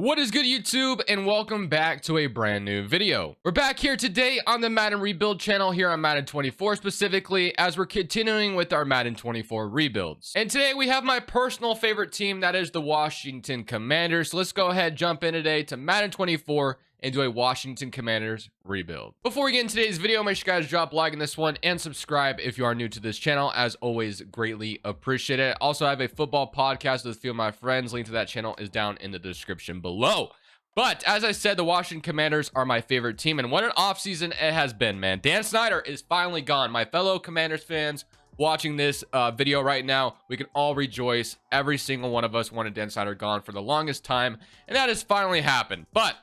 What is good, YouTube, and welcome back to a brand new video. We're back here today on the Madden Rebuild channel here on Madden 24 specifically, as we're continuing with our Madden 24 rebuilds. And today we have my personal favorite team, that is the Washington Commanders. So let's go ahead, jump in today to Madden 24 and do a Washington Commanders rebuild. Before we get into today's video, make sure you guys drop a like on this one and subscribe if you are new to this channel. As always, greatly appreciate it. Also, I have a football podcast with a few of my friends. Link to that channel is down in the description below. But as I said, the Washington Commanders are my favorite team, and what an offseason it has been, man. Dan Snyder is finally gone. My fellow Commanders fans watching this video right now, we can all rejoice. Every single one of us wanted Dan Snyder gone for the longest time, and that has finally happened. But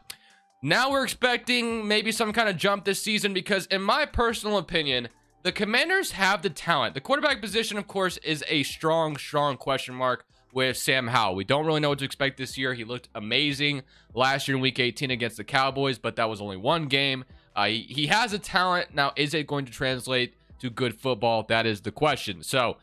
now we're expecting maybe some kind of jump this season because, in my personal opinion, the Commanders have the talent. The quarterback position, of course, is a strong question mark with Sam Howell. We don't really know what to expect this year. He looked amazing last year in Week 18 against the Cowboys, but that was only one game. He has a talent. Now, is it going to translate to good football? That is the question. So,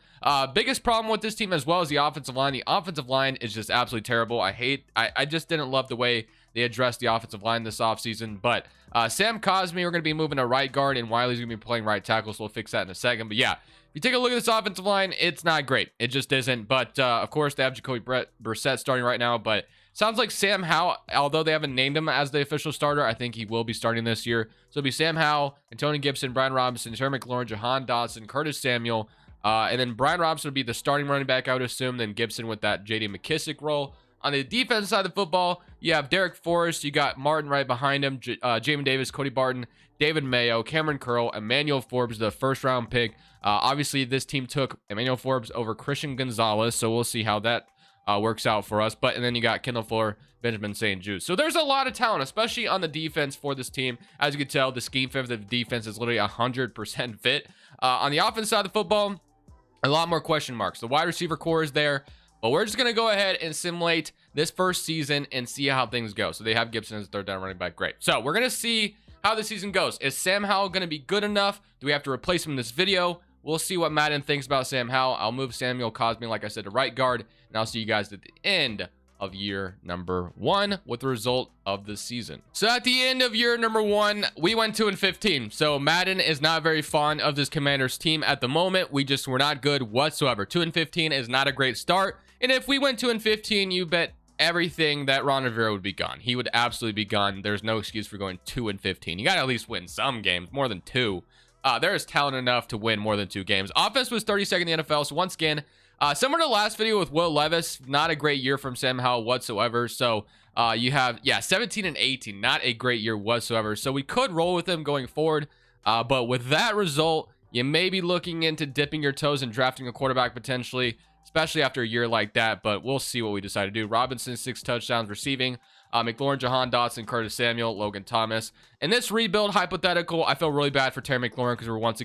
biggest problem with this team as well is the offensive line. The offensive line is just absolutely terrible. I just didn't love the way they addressed the offensive line this offseason. But Sam Cosmi, we're going to be moving to right guard, and Wiley's going to be playing right tackle, so we'll fix that in a second. But yeah, if you take a look at this offensive line, it's not great. It just isn't. But of course, they have Jacoby Brissett starting right now. But sounds like Sam Howell, although they haven't named him as the official starter, I think he will be starting this year. So it'll be Sam Howell, Antonio Gibson, Brian Robinson, Terry McLaurin, Jahan Dotson, Curtis Samuel. And then Brian Robinson would be the starting running back, I would assume. Then Gibson with that J.D. McKissick role. On the defense side of the football, you have Derek Forrest, you got Martin right behind him, Jamin Davis, Cody Barton, David Mayo, Cameron Curl, Emmanuel Forbes, the first-round pick. Obviously, this team took Emmanuel Forbes over Christian Gonzalez, so we'll see how that works out for us. And then you got Kendall Fuller, Benjamin St. Juste. So there's a lot of talent, especially on the defense for this team. As you can tell, the scheme fit of the defense is literally 100% fit. On the offense side of the football, a lot more question marks. The wide receiver core is there. But we're just going to go ahead and simulate this first season and see how things go. So they have Gibson as third down running back. Great. So we're going to see how the season goes. Is Sam Howell going to be good enough? Do we have to replace him in this video? We'll see what Madden thinks about Sam Howell. I'll move Samuel Cosmi, like I said, to right guard. And I'll see you guys at the end of year number 1 with the result of the season. So at the end of year number 1, we went 2-15. So Madden is not very fond of this Commanders team at the moment. We're not good whatsoever. 2-15 is not a great start. And if we went 2-15, you bet everything that Ron Rivera would be gone. He would absolutely be gone. There's no excuse for going 2-15. You got to at least win some games, more than 2. There is talent enough to win more than 2 games. Offense was 32nd in the NFL. So once again, similar to the last video with Will Levis, not a great year from Sam Howell whatsoever. So you have, 17 and 18, not a great year whatsoever. So we could roll with him going forward. But with that result, you may be looking into dipping your toes and drafting a quarterback potentially, especially after a year like that. But we'll see what we decide to do. Robinson, 6 touchdowns receiving. McLaurin, Jahan Dotson, Curtis Samuel, Logan Thomas. In this rebuild hypothetical, I feel really bad for Terry McLaurin because we once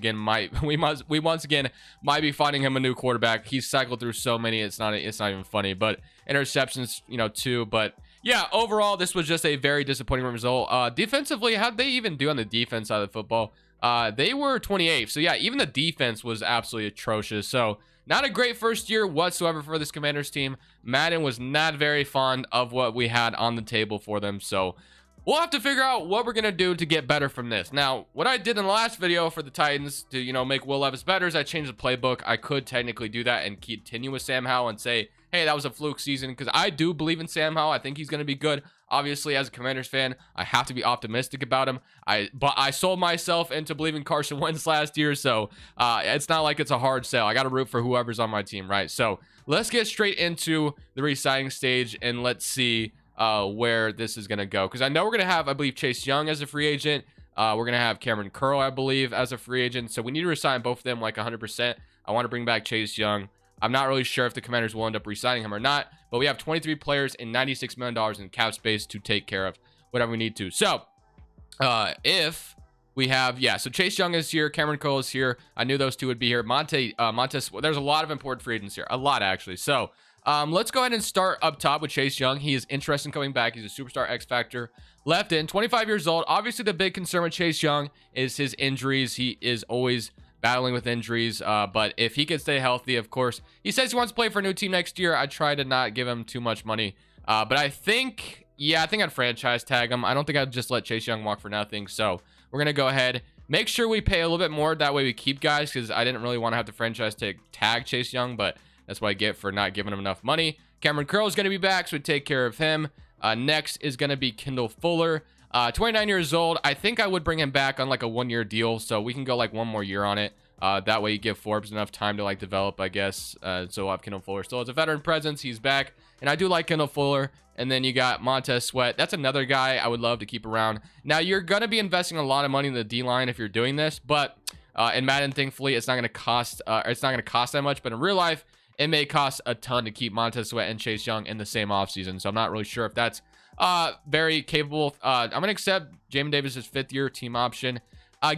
again might be finding him a new quarterback. He's cycled through so many, it's not even funny. But interceptions, too. But yeah, overall, this was just a very disappointing result. Defensively, how'd they even do on the defense side of the football? They were 28th. So yeah, even the defense was absolutely atrocious. So not a great first year whatsoever for this Commanders team. Madden was not very fond of what we had on the table for them. So we'll have to figure out what we're going to do to get better from this. Now, what I did in the last video for the Titans to, make Will Levis better is I changed the playbook. I could technically do that and continue with Sam Howell and say, hey, that was a fluke season, because I do believe in Sam Howell. I think he's going to be good. Obviously, as a Commanders fan, I have to be optimistic about him. But I sold myself into believing Carson Wentz last year, so it's not like it's a hard sell. I got to root for whoever's on my team, right? So let's get straight into the re-signing stage, and let's see where this is going to go. Because I know we're going to have, I believe, Chase Young as a free agent. We're going to have Cameron Curl, I believe, as a free agent. So we need to resign both of them like 100%. I want to bring back Chase Young. I'm not really sure if the Commanders will end up re-signing him or not, but we have 23 players and $96 million in cap space to take care of whatever we need to. So if we have, so Chase Young is here, Cameron Cole is here. I knew those two would be here. Montez, there's a lot of important free agents here, a lot actually. So let's go ahead and start up top with Chase Young. He is interested in coming back. He's a superstar X Factor. Left in, 25 years old. Obviously, the big concern with Chase Young is his injuries. He is always battling with injuries, but if he can stay healthy, of course. He says he wants to play for a new team next year. I try to not give him too much money, but I think Yeah, I think I'd franchise tag him. I don't think I'd just let Chase Young walk for nothing. So we're going to go ahead, make sure we pay a little bit more. That way we keep guys, because I didn't really want to have to franchise tag Chase Young, but that's what I get for not giving him enough money. Cameron Curl is going to be back, so we take care of him. Next is going to be Kendall Fuller. 29 years old. I think I would bring him back on like a 1-year deal, so we can go like 1 more year on it. That way you give Forbes enough time to like develop, I guess. So we'll have Kendall Fuller still as a veteran presence. He's back, and I do like Kendall Fuller. And then you got Montez Sweat. That's another guy I would love to keep around. Now you're going to be investing a lot of money in the D-line if you're doing this, but in Madden, thankfully, it's not going to cost that much. But in real life, it may cost a ton to keep Montez Sweat and Chase Young in the same offseason. So I'm not really sure if that's very capable. I'm going to accept Jamin Davis's 5th-year team option.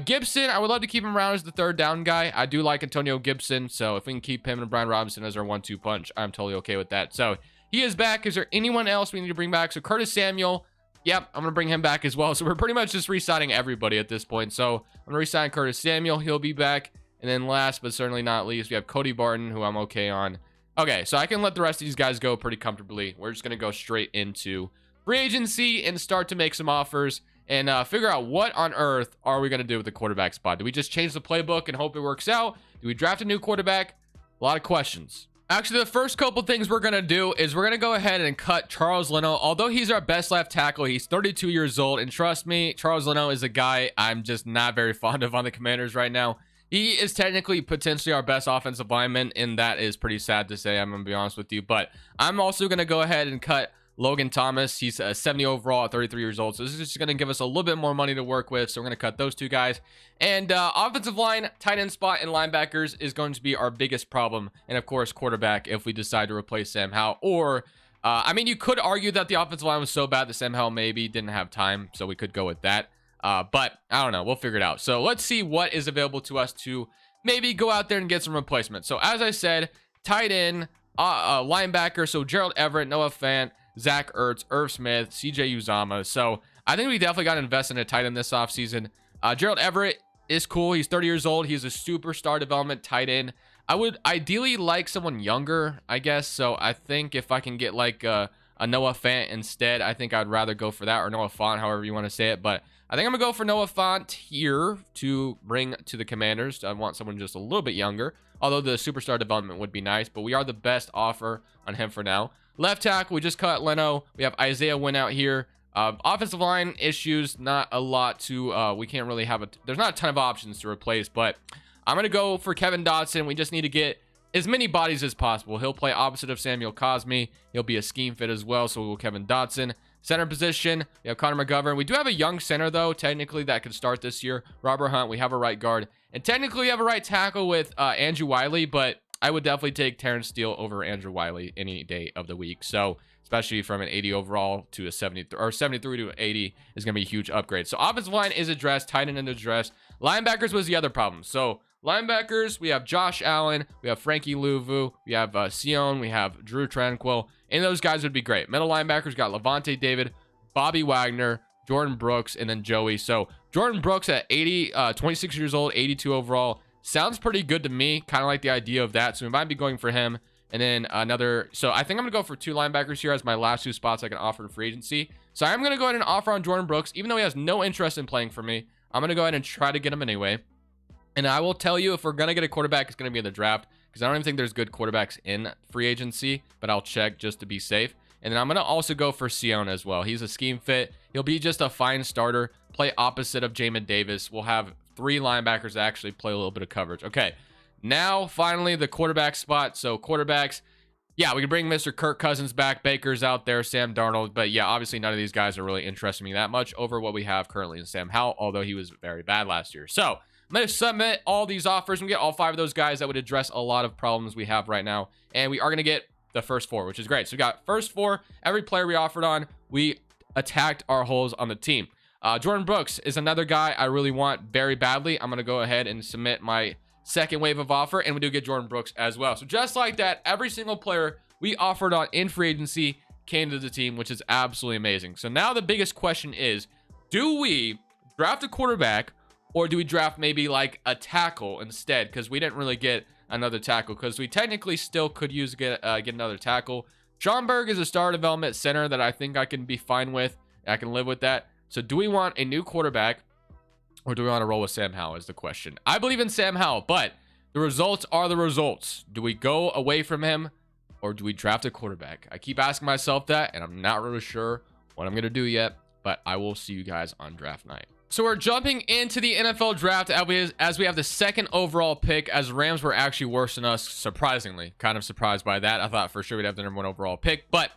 Gibson, I would love to keep him around as the 3rd down guy. I do like Antonio Gibson, so if we can keep him and Brian Robinson as our 1-2 punch, I'm totally okay with that. So he is back. Is there anyone else we need to bring back? So Curtis Samuel, yep, I'm going to bring him back as well. So we're pretty much just re-signing everybody at this point. So I'm going to re-sign Curtis Samuel. He'll be back. And then last but certainly not least, we have Cody Barton, who I'm okay on. Okay, so I can let the rest of these guys go pretty comfortably. We're just going to go straight into free agency and start to make some offers and figure out what on earth are we going to do with the quarterback spot. Do we just change the playbook and hope it works out? Do we draft a new quarterback? A lot of questions. Actually, the first couple things we're going to do is we're going to go ahead and cut Charles Leno. Although he's our best left tackle, he's 32 years old. And trust me, Charles Leno is a guy I'm just not very fond of on the Commanders right now. He is technically potentially our best offensive lineman, and that is pretty sad to say, I'm going to be honest with you. But I'm also going to go ahead and cut Logan Thomas. He's a 70 overall at 33 years old. So this is just going to give us a little bit more money to work with. So we're going to cut those 2 guys. And offensive line, tight end spot, and linebackers is going to be our biggest problem. And of course, quarterback if we decide to replace Sam Howell. Or, I mean, you could argue that the offensive line was so bad that Sam Howell maybe didn't have time. So we could go with that. But I don't know. We'll figure it out. So let's see what is available to us to maybe go out there and get some replacements. So as I said, tight end, linebacker. So Gerald Everett, Noah Fant, Zach Ertz, Irv Smith, CJ Uzama. So I think we definitely got to invest in a tight end this offseason. Gerald Everett is cool. He's 30 years old. He's a superstar development tight end. I would ideally like someone younger, I guess. So I think if I can get like a Noah Fant instead, I think I'd rather go for that, or Noah Fant, however you want to say it. But I think I'm going to go for Noah Fant here to bring to the Commanders. I want someone just a little bit younger, although the superstar development would be nice. But we are the best offer on him for now. Left tackle, we just cut Leno. We have Isaiah Wynn out here. Offensive line issues, not a lot to, we can't really have there's not a ton of options to replace, but I'm going to go for Kevin Dotson. We just need to get as many bodies as possible. He'll play opposite of Samuel Cosme. He'll be a scheme fit as well, so we'll go Kevin Dotson. Center position, we have Connor McGovern. We do have a young center, though, technically, that could start this year. Robert Hunt, we have a right guard. And technically, we have a right tackle with Andrew Wiley, but I would definitely take Terrence Steele over Andrew Wiley any day of the week. So, especially from an 80 overall to a 73, or 73 to 80 is going to be a huge upgrade. So, offensive line is addressed, tight end is addressed. Linebackers was the other problem. So, linebackers, we have Josh Allen, we have Frankie Louvu, we have Sion, we have Drew Tranquil, and those guys would be great. Middle linebackers got Levante David, Bobby Wagner, Jordan Brooks, and then Joey. So Jordan Brooks at 26 years old, 82 overall, sounds pretty good to me. Kind of like the idea of that. So we might be going for him. And then another, so I think I'm going to go for 2 linebackers here as my last 2 spots I can offer in free agency. So I'm going to go ahead and offer on Jordan Brooks, even though he has no interest in playing for me. I'm going to go ahead and try to get him anyway. And I will tell you, if we're going to get a quarterback, it's going to be in the draft, because I don't even think there's good quarterbacks in free agency, but I'll check just to be safe. And then I'm going to also go for Sion as well. He's a scheme fit. He'll be just a fine starter, play opposite of Jamin Davis. We'll have 3 linebackers that actually play a little bit of coverage. Okay, now finally the quarterback spot. So quarterbacks, yeah, we can bring Mr. Kirk Cousins back. Baker's out there, Sam Darnold. But yeah, obviously none of these guys are really interesting me that much over what we have currently in Sam Howell, although he was very bad last year. So I'm going to submit all these offers and get all 5 of those guys that would address a lot of problems we have right now. And we are going to get the first 4, which is great. So we got first 4, every player we offered on, we attacked our holes on the team. Jordan Brooks is another guy I really want very badly. I'm going to go ahead and submit my second wave of offer, and we do get Jordan Brooks as well. So just like that, every single player we offered on in free agency came to the team, which is absolutely amazing. So now the biggest question is, do we draft a quarterback, or do we draft maybe like a tackle instead? Because we didn't really get another tackle, because we technically still could get another tackle. Schomburg is a star development center that I think I can be fine with. I can live with that. So do we want a new quarterback, or do we want to roll with Sam Howell is the question. I believe in Sam Howell, but the results are the results. Do we go away from him, or do we draft a quarterback? I keep asking myself that, and I'm not really sure what I'm going to do yet, but I will see you guys on draft night. So we're jumping into the NFL draft as we have the second overall pick, as Rams were actually worse than us, surprisingly. Kind of surprised by that. I thought for sure we'd have the #1 overall pick, but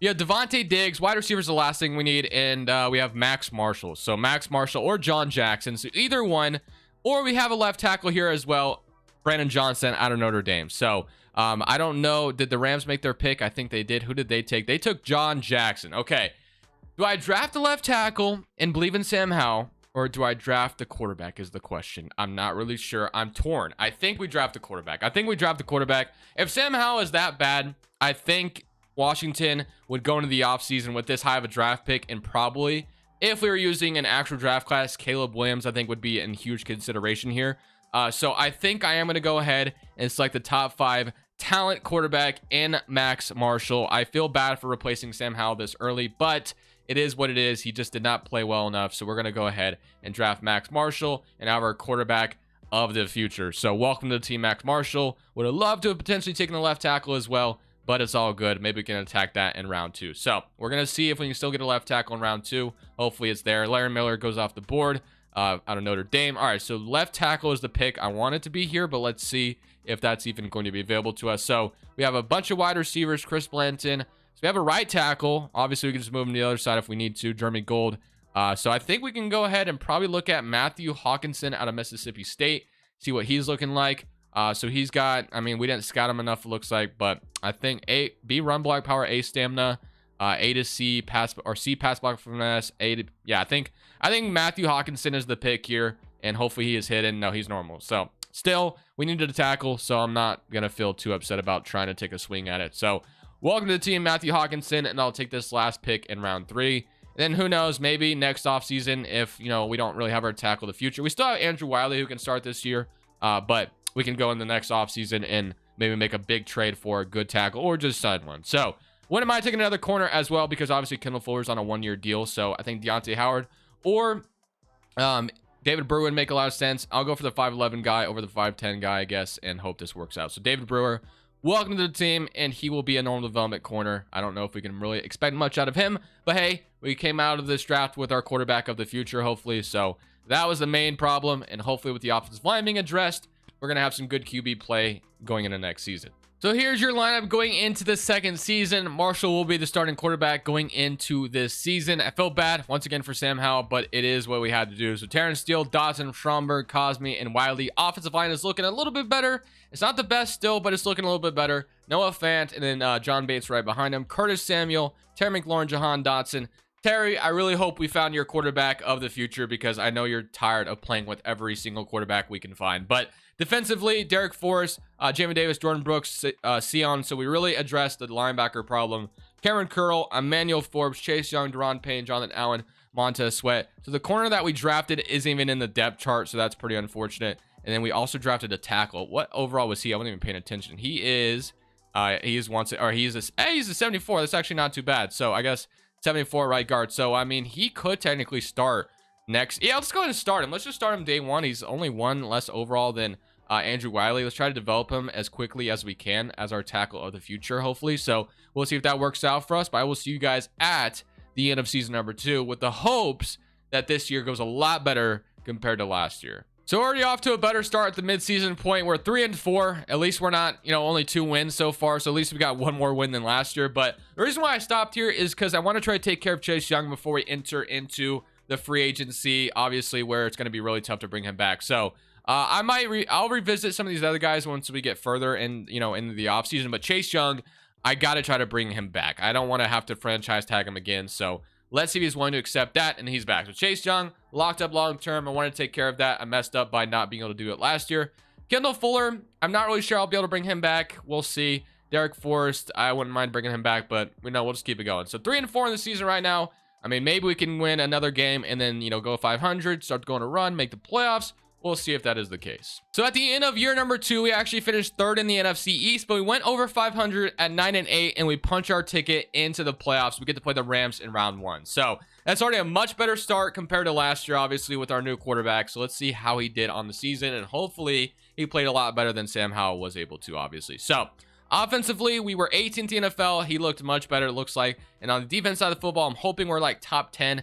we have Devontae Diggs, wide receiver is the last thing we need, and we have Max Marshall. So Max Marshall or John Jackson, so either one, or we have a left tackle here as well, Brandon Johnson out of Notre Dame. So I don't know, did the Rams make their pick? I think they did. Who did they take? They took John Jackson. Okay, do I draft the left tackle and believe in Sam Howell, or do I draft the quarterback is the question. I'm not really sure. I'm torn. I think we draft the quarterback. If Sam Howell is that bad, I think Washington would go into the offseason with this high of a draft pick, and probably if we were using an actual draft class, Caleb Williams I think would be in huge consideration here. So I think I am going to go ahead and select the top 5 talent quarterback in Max Marshall. I feel bad for replacing Sam Howell this early, but it is what it is. He just did not play well enough, so we're going to go ahead and draft Max Marshall and have our quarterback of the future. So welcome to the team, Max Marshall. Would have loved to have potentially taken the left tackle as well, but it's all good. Maybe we can attack that in round 2. So we're going to see if we can still get a left tackle in round 2. Hopefully it's there. Larry Miller goes off the board out of Notre Dame. All right, so left tackle is the pick. I want it to be here, but let's see if that's even going to be available to us. So we have a bunch of wide receivers, Chris Blanton. So we have a right tackle. Obviously, we can just move him to the other side if we need to. Jeremy Gold. So I think we can go ahead and probably look at Matthew Hawkinson out of Mississippi State, see what he's looking like. So he's got, I mean, we didn't scout him enough, it looks like, but I think B run block power, A stamina, A to C pass, or C pass block finesse, A to, yeah, I think Matthew Hawkinson is the pick here, and hopefully he is hidden. No, he's normal. So still, we needed a tackle, so I'm not going to feel too upset about trying to take a swing at it. So welcome to the team, Matthew Hawkinson, and I'll take this last pick in round 3. And then who knows, maybe next offseason, if, you know, we don't really have our tackle of the future. We still have Andrew Wiley who can start this year, but we can go in the next offseason and maybe make a big trade for a good tackle or just sign one. So when am I taking another corner as well? Because obviously Kendall Fuller's on a 1-year deal. So I think Deontay Howard or David Brewer would make a lot of sense. I'll go for the 5'11 guy over the 5'10 guy, I guess, and hope this works out. So David Brewer, welcome to the team, and he will be a normal development corner. I don't know if we can really expect much out of him, but hey, we came out of this draft with our quarterback of the future, hopefully. So that was the main problem, and hopefully with the offensive line being addressed, we're going to have some good QB play going into next season. So here's your lineup going into the second season. Marshall will be the starting quarterback going into this season. I felt bad once again for Sam Howell, but it is what we had to do. So Terrence Steele, Dotson, Schomburg, Cosme, and Wiley. Offensive line is looking a little bit better. It's not the best still, but it's looking a little bit better. Noah Fant, and then John Bates right behind him. Curtis Samuel, Terry McLaurin, Jahan Dotson. Terry, I really hope we found your quarterback of the future, because I know you're tired of playing with every single quarterback we can find. But defensively, Derek Forrest, Jamie Davis, Jordan Brooks, Sion. So we really addressed the linebacker problem. Cameron Curl, Emmanuel Forbes, Chase Young, Deron Payne, Jonathan Allen, Montez Sweat. So the corner that we drafted isn't even in the depth chart, so that's pretty unfortunate. And then we also drafted a tackle. What overall was he? I wasn't even paying attention. He's a 74. That's actually not too bad. So I guess 74 right guard. So I mean, he could technically start next. Yeah, let's go ahead and start him. Let's just start him day 1. He's only 1 less overall than Andrew Wiley. Let's try to develop him as quickly as we can as our tackle of the future, hopefully. So we'll see if that works out for us. But I will see you guys at the end of season number 2 with the hopes that this year goes a lot better compared to last year. So already off to a better start at the midseason point. We're 3-4. At least we're not, only 2 wins so far. So at least we got 1 more win than last year. But the reason why I stopped here is because I want to try to take care of Chase Young before we enter into the free agency, obviously, where it's going to be really tough to bring him back. So I'll revisit some of these other guys once we get further in, into the offseason. But Chase Young, I got to try to bring him back. I don't want to have to franchise tag him again. So let's see if he's willing to accept that, and he's back. So Chase Young, locked up long term. I want to take care of that. I messed up by not being able to do it last year. Kendall Fuller, I'm not really sure I'll be able to bring him back. We'll see. Derek Forrest, I wouldn't mind bringing him back, but we'll just keep it going. So 3-4 in the season right now. I mean, maybe we can win another game and then, go 500, start going to run, make the playoffs. we'll see if that is the case. So at the end of year number 2, we actually finished 3rd in the NFC East, but we went over 500 at 9-8, and we punch our ticket into the playoffs. We get to play the Rams in round 1. So that's already a much better start compared to last year, obviously, with our new quarterback. So let's see how he did on the season, and hopefully he played a lot better than Sam Howell was able to, obviously. So offensively, we were 18th in the NFL. He looked much better, it looks like. And on the defense side of the football, I'm hoping we're like top 10.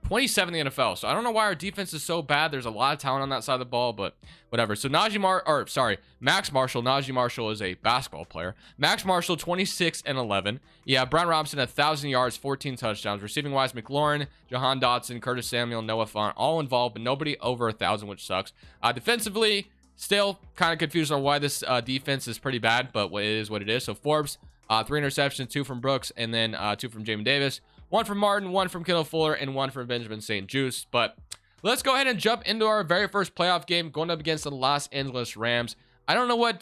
27th in the NFL. So I don't know why our defense is so bad. There's a lot of talent on that side of the ball, but whatever. So Max Marshall. Najee Marshall is a basketball player. Max Marshall, 26-11. Yeah, Brian Robinson, 1,000 yards, 14 touchdowns. Receiving wise, McLaurin, Jahan Dotson, Curtis Samuel, Noah Fant, all involved, but nobody over 1,000, which sucks. Defensively, still kind of confused on why this defense is pretty bad, but it is what it is. So Forbes, 3 interceptions, 2 from Brooks, and then 2 from Jamin Davis. 1 from Martin, 1 from Kendall Fuller, and 1 from Benjamin St. Juice. But let's go ahead and jump into our very first playoff game, going up against the Los Angeles Rams. I don't know what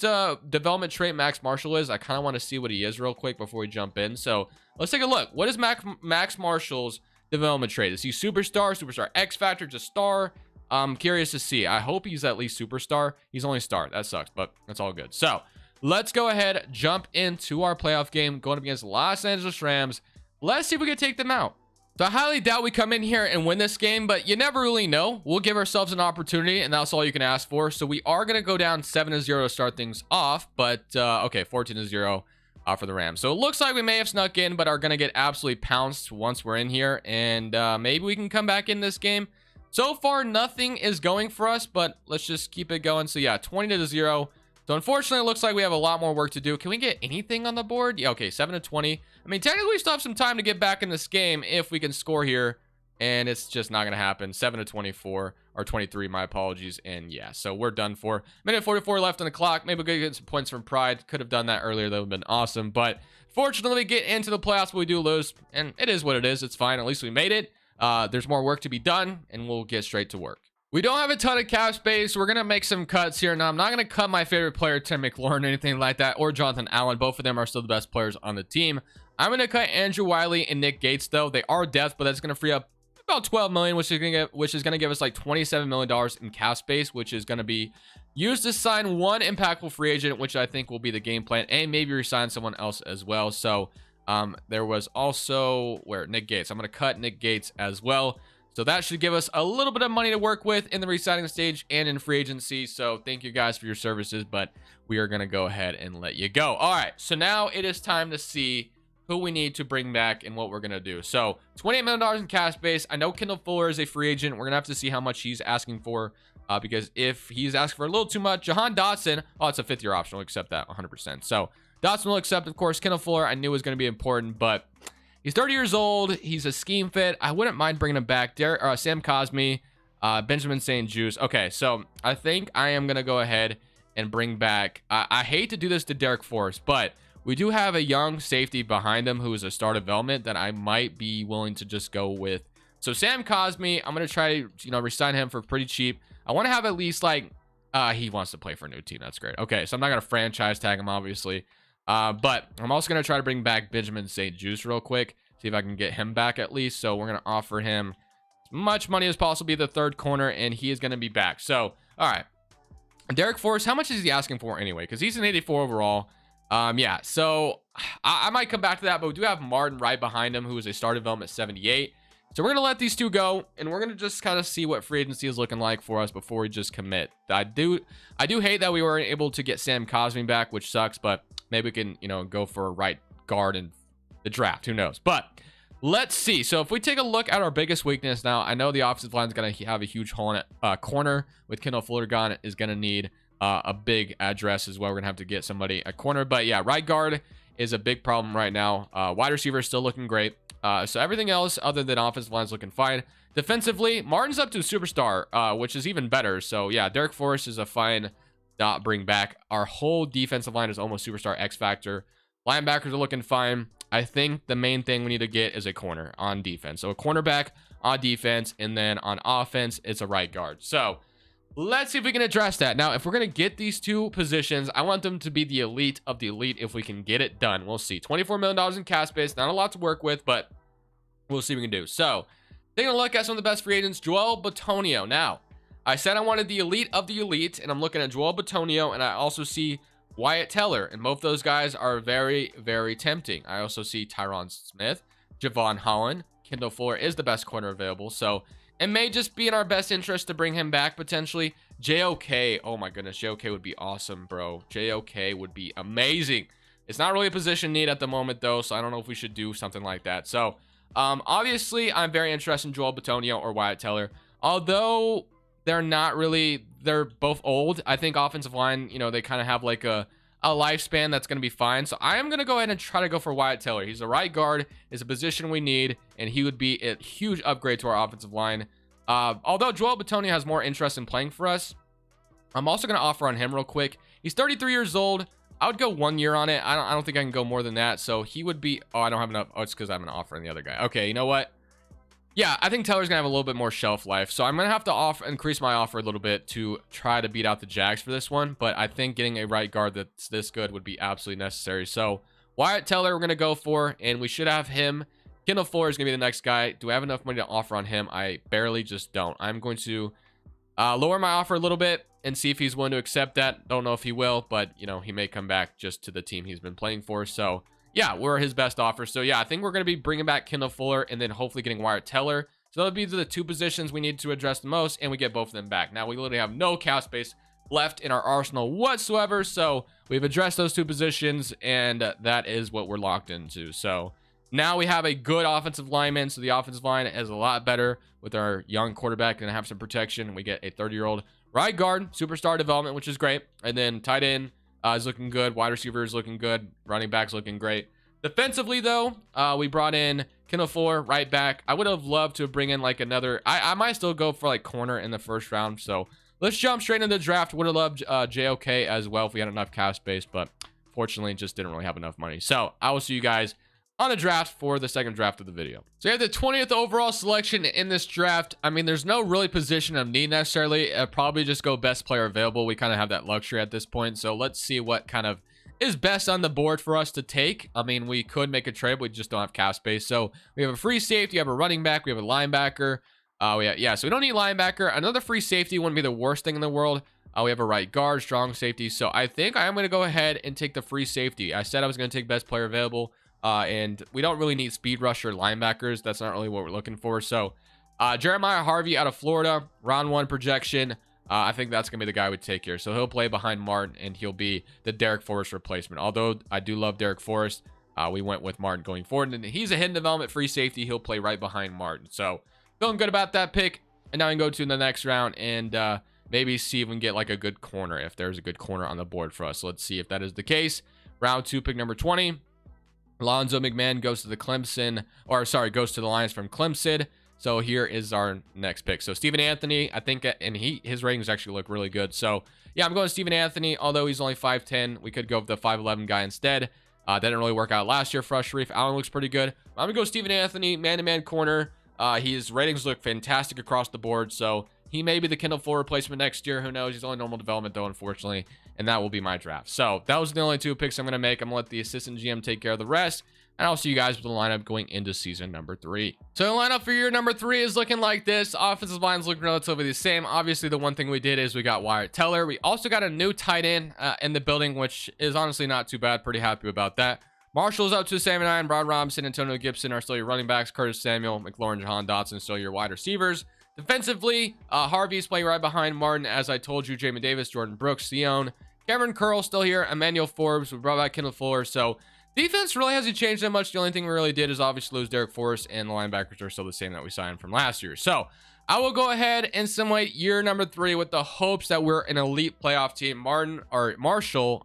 development trait Max Marshall is. I kind of want to see what he is real quick before we jump in. So let's take a look. What is Max Marshall's development trait? Is he superstar, X Factor, just star? I'm curious to see. I hope he's at least superstar. He's only star. That sucks, but that's all good. So let's go ahead, jump into our playoff game, going up against the Los Angeles Rams. Let's see if we can take them out. So I highly doubt we come in here and win this game, but you never really know. We'll give ourselves an opportunity, and that's all you can ask for. So we are going to go down 7-0 to start things off, but okay, 14-0 for the Rams. So it looks like we may have snuck in, but are going to get absolutely pounced once we're in here, and maybe we can come back in this game. So far, nothing is going for us, but let's just keep it going. So yeah, 20-0. So unfortunately, it looks like we have a lot more work to do. Can we get anything on the board? Yeah, okay, 7-20. I mean, technically, we still have some time to get back in this game if we can score here, and it's just not going to happen. 7-24, or 23, my apologies, and yeah, so we're done for. Minute 44 left on the clock. Maybe we could get some points from Pride. Could have done that earlier. That would have been awesome, but fortunately, we get into the playoffs, but we do lose, and it is what it is. It's fine. At least we made it. There's more work to be done, and we'll get straight to work. We don't have a ton of cap space. We're going to make some cuts here. Now, I'm not going to cut my favorite player, Tim McLaurin, or anything like that, or Jonathan Allen. Both of them are still the best players on the team. I'm going to cut Andrew Wiley and Nick Gates, though. They are depth, but that's going to free up about $12 million, which is going to give us like $27 million in cap space, which is going to be used to sign one impactful free agent, which I think will be the game plan, and maybe resign someone else as well. So there was also Nick Gates. I'm going to cut Nick Gates as well. So that should give us a little bit of money to work with in the re-signing stage and in free agency. So thank you guys for your services, but we are going to go ahead and let you go. All right, so now it is time to see who we need to bring back and what we're going to do. So $28 million in cap space. I know Kendall Fuller is a free agent. We're going to have to see how much he's asking for because if he's asking for a little too much, Jahan Dotson, it's a 5th-year option. We'll accept that 100%. So Dotson will accept, of course. Kendall Fuller, I knew was going to be important, but he's 30 years old. He's a scheme fit. I wouldn't mind bringing him back. Sam Cosmi, Benjamin St. Juice. Okay, so I think I am going to go ahead and bring back. I hate to do this to Derek Forrest, but we do have a young safety behind him who is a star development that I might be willing to just go with. So Sam Cosmi, I'm going to try to, re-sign him for pretty cheap. I want to have at least like, he wants to play for a new team. That's great. Okay, so I'm not going to franchise tag him, obviously. But I'm also going to try to bring back Benjamin St. Juice real quick. See if I can get him back at least. So we're going to offer him as much money as possible, be the 3rd corner, and he is going to be back. So, all right. Derek Forrest, how much is he asking for anyway? Because he's an 84 overall. Yeah, so I might come back to that, but we do have Martin right behind him, who is a star development 78. So we're going to let these two go, and we're going to just kind of see what free agency is looking like for us before we just commit. I do hate that we weren't able to get Sam Cosmi back, which sucks, but maybe we can, go for a right guard in the draft. Who knows? But let's see. So if we take a look at our biggest weakness now, I know the offensive line is going to have a huge hole in it. Corner with Kendall Fuller gone is going to need a big address as well. We're going to have to get somebody at corner. But yeah, right guard is a big problem right now. Wide receiver is still looking great. So everything else other than offensive line is looking fine. Defensively, Martin's up to superstar, which is even better. So yeah, Derek Forrest is a fine bring back. Our whole defensive line is almost superstar X Factor. Linebackers are looking fine. I think the main thing we need to get is a corner on defense. So a cornerback on defense, and then on offense, it's a right guard. So let's see if we can address that. Now, if we're going to get these two positions, I want them to be the elite of the elite if we can get it done. We'll see. $24 million in cap space. Not a lot to work with, but we'll see what we can do. So taking a look at some of the best free agents, Joel Bitonio. Now, I said I wanted the elite of the elite, and I'm looking at Joel Bitonio, and I also see Wyatt Teller, and both those guys are very, very tempting. I also see Tyron Smith, Javon Holland. Kendall Fuller is the best corner available, so it may just be in our best interest to bring him back potentially. JOK, oh my goodness, JOK would be awesome, bro. JOK would be amazing. It's not really a position need at the moment, though, so I don't know if we should do something like that. So, obviously, I'm very interested in Joel Bitonio or Wyatt Teller, although they're not really, they're both old. I think offensive line, you know, they kind of have like a lifespan that's going to be fine. So I am going to go ahead and try to go for Wyatt Teller. He's a right guard, is a position we need, and he would be a huge upgrade to our offensive line. Although Joel Bitonio has more interest in playing for us, I'm also going to offer on him real quick. He's 33 years old. I would go 1 year on it. I don't think I can go more than that. So he would be, oh, I don't have enough. Oh, it's because I have an offer on the other guy. Okay, you know what? Yeah, I think Teller's gonna have a little bit more shelf life, so I'm gonna have to increase my offer a little bit to try to beat out the Jags for this one. But I think getting a right guard that's this good would be absolutely necessary. So Wyatt Teller we're gonna go for, and we should have him. Kendall Fuller is gonna be the next guy. Do I have enough money to offer on him? I barely just don't. I'm going to lower my offer a little bit and see if he's willing to accept that. Don't know if he will, but you know, he may come back just to the team he's been playing for. So yeah, we're his best offer. So yeah, I think we're going to be bringing back Kendall Fuller and then hopefully getting Wyatt Teller. So that would be the two positions we need to address the most, and we get both of them back. Now we literally have no cap space left in our arsenal whatsoever. So we've addressed those two positions, and that is what we're locked into. So now we have a good offensive lineman. So the offensive line is a lot better with our young quarterback, and have some protection. We get a 30-year-old right guard, superstar development, which is great. And then tight end is looking good. Wide receiver is looking good. Running back's looking great. Defensively, though, we brought in Kendall Fuller, right back. I would have loved to bring in like another. I might still go for like corner in the first round. So let's jump straight into the draft. Would have loved JOK as well if we had enough cap space, but fortunately just didn't really have enough money. So I will see you guys on the draft for the second draft of the video. So you have the 20th overall selection in this draft. I mean, there's no really position of need necessarily. Probably just go best player available. We kind of have that luxury at this point. So let's see what kind of is best on the board for us to take. I mean, we could make a trade, but we just don't have cap space. So we have a free safety, we have a running back, we have a linebacker. So we don't need linebacker. Another free safety wouldn't be the worst thing in the world. We have a right guard, strong safety. So I think I am going to go ahead and take the free safety. I said I was going to take best player available. And we don't really need speed rusher linebackers. That's not really what we're looking for. So Jeremiah Harvey out of Florida, round 1 projection. I think that's going to be the guy we take here. So he'll play behind Martin, and he'll be the Derek Forrest replacement. Although I do love Derek Forrest, we went with Martin going forward. And he's a hidden development free safety. He'll play right behind Martin. So feeling good about that pick. And now we can go to the next round and maybe see if we can get like a good corner, if there's a good corner on the board for us. So let's see if that is the case. Round 2, pick number 20. Alonzo McMahon goes to the Lions from Clemson. So here is our next pick. So Stephen Anthony, I think, and his ratings actually look really good. So yeah, I'm going Stephen Anthony, although he's only 5'10". We could go with the 5'11" guy instead. That didn't really work out last year for us. Sharif Allen looks pretty good. I'm gonna go Stephen Anthony, man-to-man corner. His ratings look fantastic across the board. So he may be the Kendall Fuller replacement next year. Who knows? He's only normal development though, unfortunately. And that will be my draft. So that was the only 2 picks I'm going to make. I'm going to let the assistant GM take care of the rest. And I'll see you guys with the lineup going into season number 3. So the lineup for year number 3 is looking like this. Offensive line's looking relatively the same. Obviously, the one thing we did is we got Wyatt Teller. We also got a new tight end in the building, which is honestly not too bad. Pretty happy about that. Marshall's up to 79. Brad Robinson, Antonio Gibson are still your running backs. Curtis Samuel, McLaurin, Jahan Dotson still your wide receivers. Defensively, Harvey's playing right behind Martin. As I told you, Jamin Davis, Jordan Brooks, Theone, Cameron Curl still here, Emmanuel Forbes. We brought back Kendall Fuller. So defense really hasn't changed that much. The only thing we really did is obviously lose Derek Forrest, and the linebackers are still the same that we signed from last year. So I will go ahead and simulate year number 3 with the hopes that we're an elite playoff team. Marshall,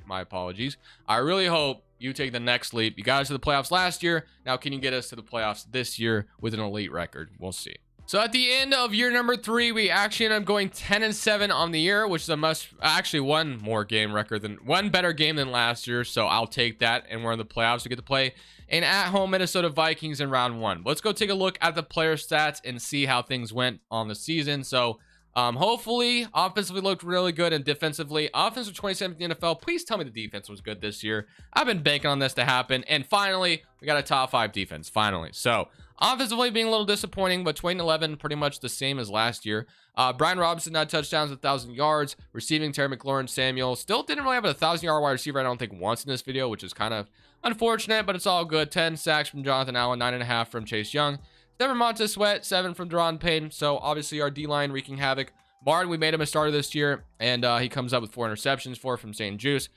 my apologies. I really hope you take the next leap. You got us to the playoffs last year. Now can you get us to the playoffs this year with an elite record? We'll see. So at the end of year number 3, we actually ended up going 10-7 on the year, which is one better game than last year. So I'll take that. And we're in the playoffs. We get to play an at-home Minnesota Vikings in round 1. Let's go take a look at the player stats and see how things went on the season. So Hopefully offensively looked really good, and defensively, offense was 27th in the NFL. Please tell me the defense was good this year. I've been banking on this to happen, and finally we got a top 5 defense finally. So offensively being a little disappointing, but 2011 pretty much the same as last year. Brian Robinson had touchdowns, 1,000 yards. Receiving, Terry McLaurin, Samuel. Still didn't really have a 1,000-yard wide receiver, I don't think, once in this video, which is kind of unfortunate, but it's all good. 10 sacks from Jonathan Allen, 9.5 from Chase Young. 7 Montez Sweat, 7 from Deron Payne. So obviously our D-line wreaking havoc. Martin, we made him a starter this year, and he comes up with 4 interceptions, 4 from St. Juice,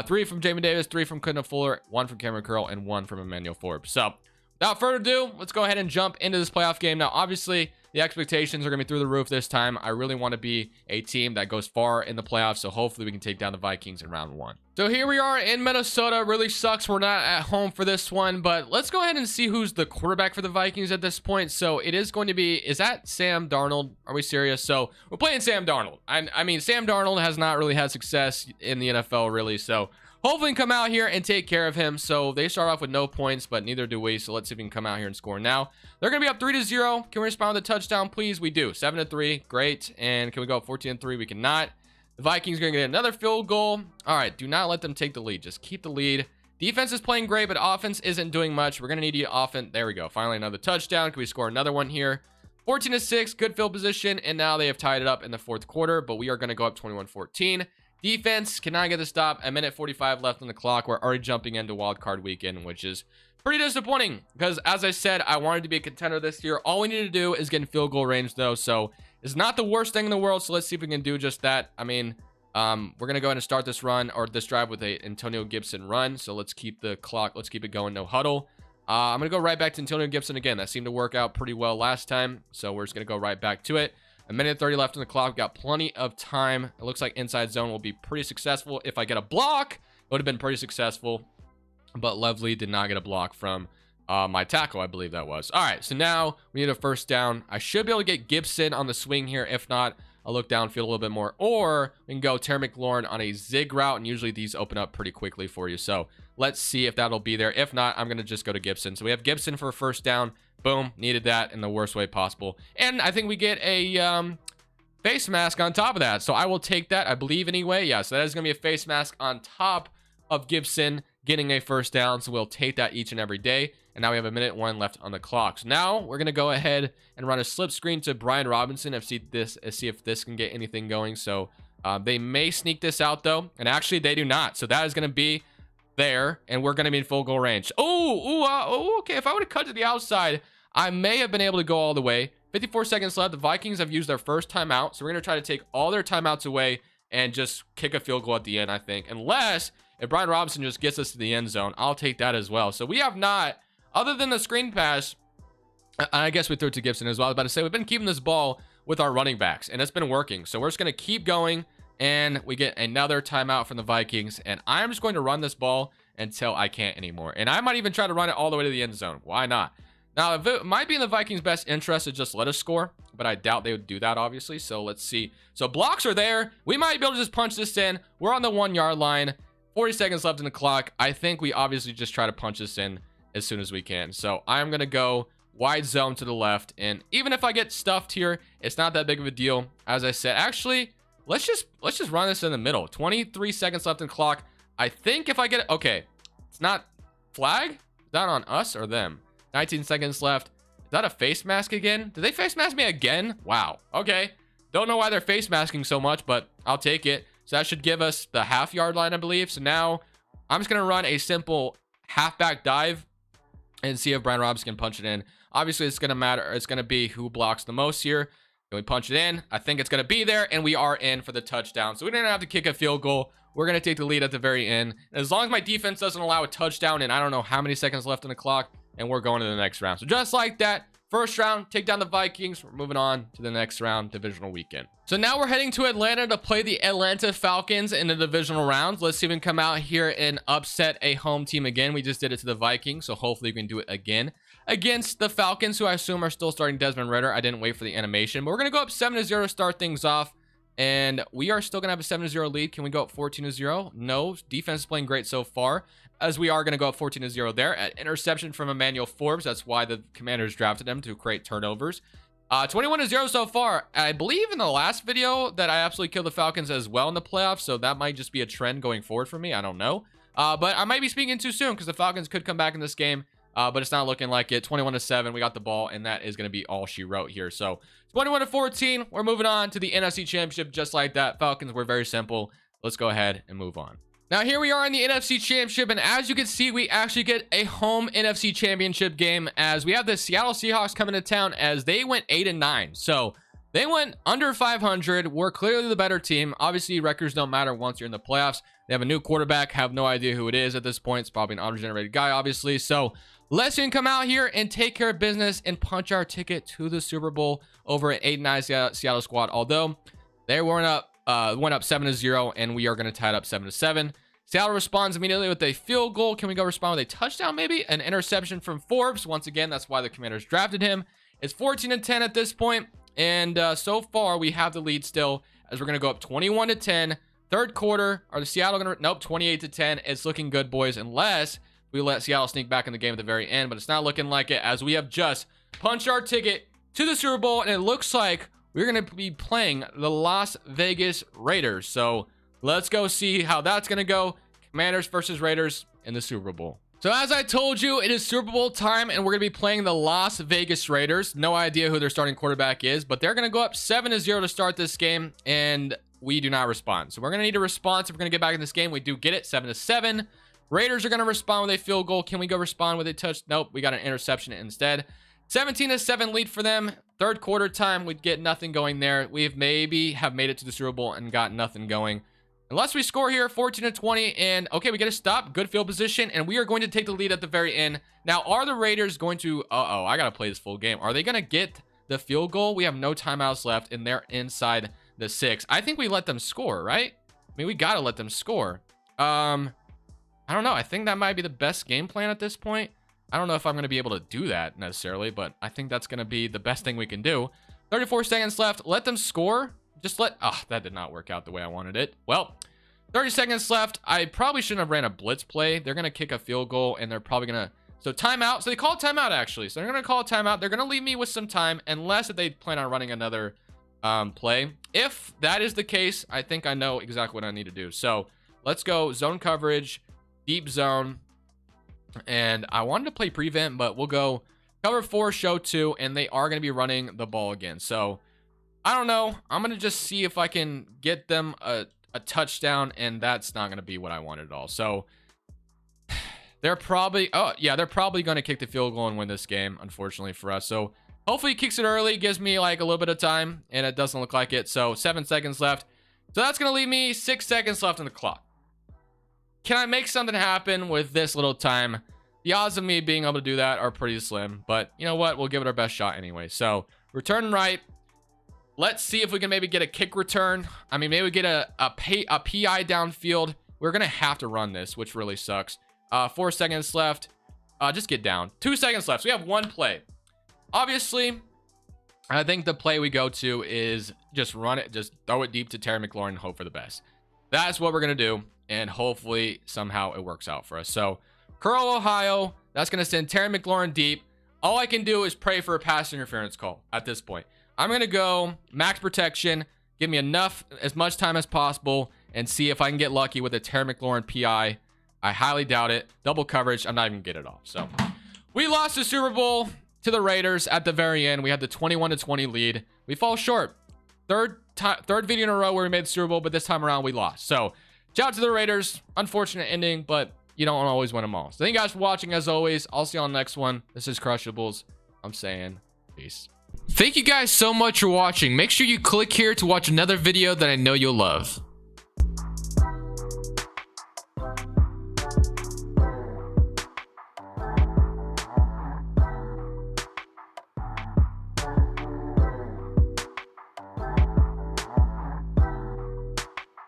3 from Jamin Davis, 3 from Quinton Fuller, 1 from Cameron Curl, and 1 from Emmanuel Forbes. So without further ado, let's go ahead and jump into this playoff game. Now, obviously, the expectations are going to be through the roof this time. I really want to be a team that goes far in the playoffs, so hopefully we can take down the Vikings in round 1. So here we are in Minnesota. Really sucks we're not at home for this one, but let's go ahead and see who's the quarterback for the Vikings at this point. So it is going to be, is that Sam Darnold? Are we serious? So we're playing Sam Darnold. I mean, Sam Darnold has not really had success in the NFL, really, so hopefully we can come out here and take care of him. So they start off with no points, but neither do we. So let's see if we can come out here and score now. They're going to be up 3-0. Can we respond with a touchdown, please? We do. 7-3. Great. And can we go up 14-3? We cannot. The Vikings are going to get another field goal. All right. Do not let them take the lead. Just keep the lead. Defense is playing great, but offense isn't doing much. We're going to need you offense. There we go. Finally, another touchdown. Can we score another one here? 14-6. Good field position. And now they have tied it up in the 4th quarter, but we are going to go up 21-14. Defense cannot get the stop. A minute 45 left on the clock. We're already jumping into wild card weekend, which is pretty disappointing because, as I said, I wanted to be a contender this year. All we need to do is get in field goal range, though, so it's not the worst thing in the world. So let's see if we can do just that. I mean, we're gonna go ahead and start this run or this drive with a Antonio Gibson run. So let's keep the clock. Let's keep it going. No huddle. I'm gonna go right back to Antonio Gibson again. That seemed to work out pretty well last time, so we're just gonna go right back to it. A minute 30 left on the clock. Got plenty of time. It looks like inside zone will be pretty successful. If I get a block, it would have been pretty successful. But Lovely did not get a block from my tackle, I believe that was. All right, so now we need a first down. I should be able to get Gibson on the swing here. If not, I'll look downfield a little bit more. Or we can go Terry McLaurin on a zig route, and usually these open up pretty quickly for you. So let's see if that'll be there. If not, I'm going to just go to Gibson. So we have Gibson for a first down. Boom, needed that in the worst way possible. And I think we get a face mask on top of that. So I will take that, I believe, anyway. Yeah, so that is going to be a face mask on top of Gibson getting a first down. So we'll take that each and every day. And now we have a minute 1 left on the clock. So now we're going to go ahead and run a slip screen to Brian Robinson and see if this can get anything going. So they may sneak this out, though. And actually, they do not. So that is going to be there, and we're going to be in full goal range. Okay. If I would have cut to the outside, I may have been able to go all the way. 54 seconds left. The Vikings have used their first timeout, so we're going to try to take all their timeouts away and just kick a field goal at the end, I think. Unless if Brian Robinson just gets us to the end zone, I'll take that as well. So we have not, other than the screen pass, I guess we threw it to Gibson as well. I was about to say, we've been keeping this ball with our running backs, and it's been working. So we're just going to keep going. And we get another timeout from the Vikings. And I'm just going to run this ball until I can't anymore. And I might even try to run it all the way to the end zone. Why not? Now, it might be in the Vikings' best interest to just let us score. But I doubt they would do that, obviously. So let's see. So blocks are there. We might be able to just punch this in. We're on the 1-yard line. 40 seconds left in the clock. I think we obviously just try to punch this in as soon as we can. So I'm going to go wide zone to the left. And even if I get stuffed here, it's not that big of a deal. As I said, actually, let's just run this in the middle. 23 seconds left in the clock. I think if I get it, okay, it's not flag. Is that on us or them? 19 seconds left. Is that a face mask again? Did they face mask me again? Wow. Okay. Don't know why they're face masking so much, but I'll take it. So that should give us the half-yard line, I believe. So now I'm just going to run a simple halfback dive and see if Brian Robinson can punch it in. Obviously, it's going to matter. It's going to be who blocks the most here. Can we punch it in? I think it's going to be there, and we are in for the touchdown. So we didn't have to kick a field goal. We're going to take the lead at the very end. And as long as my defense doesn't allow a touchdown, and I don't know how many seconds left on the clock, and we're going to the next round. So just like that, first round, take down the Vikings. We're moving on to the next round, divisional weekend. So now we're heading to Atlanta to play the Atlanta Falcons in the divisional rounds. Let's see if we can come out here and upset a home team again. We just did it to the Vikings, so hopefully we can do it again against the Falcons, who I assume are still starting Desmond Ridder. I didn't wait for the animation, but we're going to go up 7-0 to start things off. And we are still going to have a 7-0 lead. Can we go up 14-0? No. Defense is playing great so far, as we are going to go up 14-0 there. At interception from Emmanuel Forbes. That's why the Commanders drafted him, to create turnovers. 21-0 so far. I believe in the last video that I absolutely killed the Falcons as well in the playoffs, so that might just be a trend going forward for me. I don't know. But I might be speaking too soon because the Falcons could come back in this game, but it's not looking like it. 21-7, we got the ball, and that is going to be all she wrote here. So 21-14, we're moving on to the NFC Championship just like that. Falcons were very simple. Let's go ahead and move on. Now, here we are in the NFC Championship, and as you can see, we actually get a home NFC Championship game as we have the Seattle Seahawks coming to town as they went 8-9. So they went under 500. We're clearly the better team. Obviously, records don't matter once you're in the playoffs. They have a new quarterback. Have no idea who it is at this point. It's probably an auto-generated guy, obviously. So let's come out here and take care of business and punch our ticket to the Super Bowl over an 8-9 Seattle squad. Although they went up 7-0, and we are going to tie it up 7-7. Seattle responds immediately with a field goal. Can we go respond with a touchdown, maybe? An interception from Forbes. Once again, that's why the Commanders drafted him. It's 14-10 at this point, and so far we have the lead still as we're going to go up 21-10. Third quarter, are the Seattle going to... Nope, 28-10. It's looking good, boys, unless we let Seattle sneak back in the game at the very end, but it's not looking like it as we have just punched our ticket to the Super Bowl, and it looks like we're going to be playing the Las Vegas Raiders. So let's go see how that's going to go. Commanders versus Raiders in the Super Bowl. So as I told you, it is Super Bowl time, and we're going to be playing the Las Vegas Raiders. No idea who their starting quarterback is, but they're going to go up 7-0 to start this game, and we do not respond. So we're going to need a response if we're going to get back in this game. We do get it, 7-7. Raiders are going to respond with a field goal. Can we go respond with a touch? Nope, we got an interception instead. 17-7 lead for them. Third quarter time, we'd get nothing going there. We have maybe made it to the Super Bowl and got nothing going. Unless we score here, 14-20, and okay, we get a stop. Good field position, and we are going to take the lead at the very end. Now, are the Raiders going to... I got to play this full game. Are they going to get the field goal? We have no timeouts left, and they're inside the 6. I think we let them score, right? I mean, we got to let them score. I don't know. I think that might be the best game plan at this point. I don't know if I'm going to be able to do that necessarily, but I think that's going to be the best thing we can do. 34 seconds left. Let them score. Just let... that did not work out the way I wanted it. Well, 30 seconds left. I probably shouldn't have ran a blitz play. They're going to kick a field goal, and they're probably going to... So timeout. So they call timeout, actually. So they're going to call a timeout. They're going to leave me with some time, unless if they plan on running another play. If that is the case, I think I know exactly what I need to do. So let's go zone coverage, deep zone. And I wanted to play prevent, but we'll go cover 4, show 2, and they are going to be running the ball again. So I don't know. I'm going to just see if I can get them a touchdown, and that's not going to be what I wanted at all. So they're probably... they're probably going to kick the field goal and win this game, unfortunately for us. So hopefully he kicks it early, gives me like a little bit of time, and it doesn't look like it. So 7 seconds left. So that's going to leave me 6 seconds left on the clock. Can I make something happen with this little time? The odds of me being able to do that are pretty slim, but you know what? We'll give it our best shot anyway. So return right. Let's see if we can maybe get a kick return. I mean, maybe we get a PI downfield. We're going to have to run this, which really sucks. 4 seconds left. Just get down. 2 seconds left. So we have 1 play. Obviously, I think the play we go to is just run it. Just throw it deep to Terry McLaurin and hope for the best. That's what we're going to do. And hopefully somehow it works out for us. So Curl, Ohio, that's going to send Terry McLaurin deep. All I can do is pray for a pass interference call at this point. I'm going to go max protection, give me as much time as possible, and see if I can get lucky with a Terry McLaurin PI. I highly doubt it. Double coverage, I'm not even get it off. So we lost the Super Bowl to the Raiders at the very end. We had the 21-20 lead. We fall short. Third video in a row where we made the Super Bowl, but this time around we lost. So shout out to the Raiders. Unfortunate ending, but you don't always win them all. So thank you guys for watching. As always, I'll see you on the next one. This is Crushables. I'm saying peace. Thank you guys so much for watching. Make sure you click here to watch another video that I know you'll love.